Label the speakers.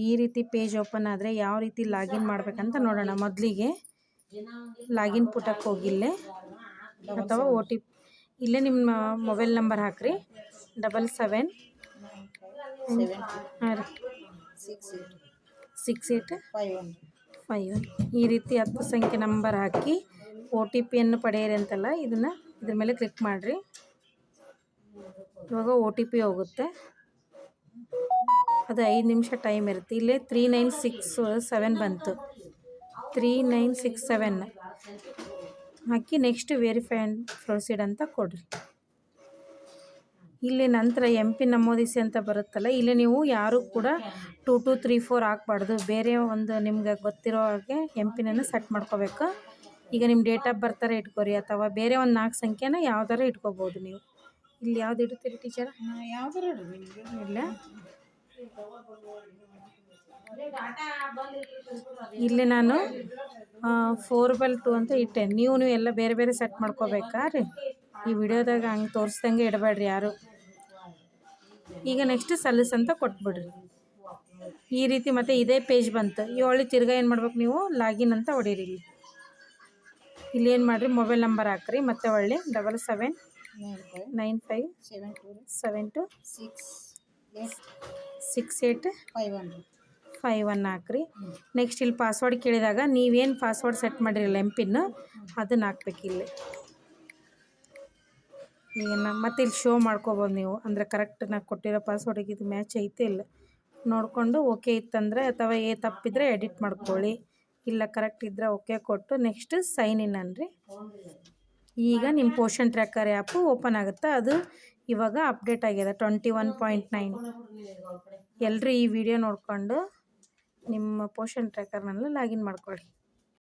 Speaker 1: ಈ ರೀತಿ page open ಆದರೆ ಯಾವ ರೀತಿ ಲಾಗಿನ್ ಮಾಡಬೇಕಂತ ನೋಡೋಣ. ಮೊದಲಿಗೆ ಲಾಗಿನ್ ಪುಟಕ್ಕೆ ಹೋಗಿಲ್ಲೇ ಅಥವಾ ಇಲ್ಲೇ ನಿಮ್ಮ ಮೊಬೈಲ್ ನಂಬರ್ ಹಾಕ್ರಿ 776851 ಈ ರೀತಿ 10 ಸಂಖ್ಯೆ ನಂಬರ್ ಹಾಕಿ OTPಯನ್ನು ಪಡೆಯಿರಿ ಅಂತಲ್ಲ, ಇದ್ರ ಮೇಲೆ ಕ್ಲಿಕ್ ಮಾಡಿರಿ. ಇವಾಗ OTP ಹೋಗುತ್ತೆ. ಅದು 5 ನಿಮಿಷ ಟೈಮ್ ಇರುತ್ತೆ. ಇಲ್ಲೇ 3967 ಬಂತು. 3967 ಹಾಕಿ ನೆಕ್ಸ್ಟ್ ವೆರಿಫೈ ಆ್ಯಂಡ್ ಪ್ರೊಸೀಡ್ ಅಂತ ಕೊಡ್ರಿ. ಇಲ್ಲಿ ನಂತರ MP ನಮೂದಿಸಿ ಅಂತ ಬರುತ್ತಲ್ಲ, ಇಲ್ಲಿ ನೀವು ಯಾರು ಕೂಡ 2234 ಹಾಕ್ಬಾರ್ದು. ಬೇರೆ ಒಂದು ನಿಮ್ಗೆ ಗೊತ್ತಿರೋ ಹಾಗೆ MP ಸೆಟ್ ಮಾಡ್ಕೋಬೇಕು. ಈಗ ನಿಮ್ಮ ಡೇಟ್ ಆಫ್ ಬರ್ತಾರ ಇಟ್ಕೋರಿ, ಅಥವಾ ಬೇರೆ ಒಂದು 4 ಸಂಖ್ಯೆನ ಯಾವ್ದಾರ ಇಟ್ಕೋಬೋದು ನೀವು. ಇಲ್ಲಿ ಯಾವ್ದು ಇಡ್ತೀರಿ ಟೀಚರ್?
Speaker 2: ಯಾವ್ದಾರ
Speaker 1: ಇಲ್ಲ, ಇಲ್ಲಿ ನಾನು 4/2 ಅಂತ ಇಟ್ಟೆ. ನೀವು ಎಲ್ಲ ಬೇರೆ ಬೇರೆ ಸೆಟ್ ಮಾಡ್ಕೋಬೇಕಾದ್ರೆ ಈ ವಿಡಿಯೋದಾಗ ಹಂಗೆ ತೋರಿಸ್ದಂಗೆ ಇಡಬೇಡ್ರಿ ಯಾರು. ಈಗ ನೆಕ್ಸ್ಟ್ ಸಲ್ಲಿಸ್ ಅಂತ ಕೊಟ್ಬಿಡ್ರಿ. ಈ ರೀತಿ ಮತ್ತೆ ಇದೇ ಪೇಜ್ ಬಂತು. ಈ ತಿರ್ಗಾ ಏನು ಮಾಡ್ಬೇಕು, ನೀವು ಲಾಗಿನ್ ಅಂತ ಹೊಡೀರಿ. ಇಲ್ಲಿ ಏನು ಮಾಡಿರಿ, ಮೊಬೈಲ್ ನಂಬರ್ ಹಾಕ್ರಿ. ಮತ್ತೆ 7795726851 ಹಾಕ್ರಿ. ನೆಕ್ಸ್ಟ್ ಇಲ್ಲಿ ಪಾಸ್ವರ್ಡ್ ಕೇಳಿದಾಗ ನೀವೇನು ಪಾಸ್ವರ್ಡ್ ಸೆಟ್ ಮಾಡಿರಲ್ಲ MP ಅದನ್ನು ಹಾಕ್ಬೇಕು. ಇಲ್ಲಿ ಈಗ ಮತ್ತೆ ಇಲ್ಲಿ ಶೋ ಮಾಡ್ಕೋಬೋದು ನೀವು, ಅಂದರೆ ಕರೆಕ್ಟ್ ನಾನು ಕೊಟ್ಟಿರೋ ಪಾಸ್ವರ್ಡಿಗೆ ಇದು ಮ್ಯಾಚ್ ಐತೆ ಇಲ್ಲ ನೋಡಿಕೊಂಡು ಓಕೆ ಇತ್ತಂದರೆ, ಅಥವಾ ತಪ್ಪಿದ್ರೆ ಎಡಿಟ್ ಮಾಡ್ಕೊಳ್ಳಿ. ಇಲ್ಲ ಕರೆಕ್ಟ್ ಇದ್ದರೆ ಓಕೆ ಕೊಟ್ಟು ನೆಕ್ಸ್ಟ್ ಸೈನ್ ಇನ್ ಅನ್ರಿ. ಈಗ ನಿಮ್ಮ ಪೋಷನ್ ಟ್ರ್ಯಾಕರ್ ಆ್ಯಪು ಓಪನ್ ಆಗುತ್ತೆ. ಅದು ಇವಾಗ ಅಪ್ಡೇಟ್ ಆಗಿದೆ 21.9. ಎಲ್ಲರೂ ಈ ವಿಡಿಯೋ ನೋಡಿಕೊಂಡು ನಿಮ್ಮ ಪೋಷನ್ ಟ್ರ್ಯಾಕರ್ನೆಲ್ಲ ಲಾಗಿನ್ ಮಾಡ್ಕೊಳ್ಳಿ.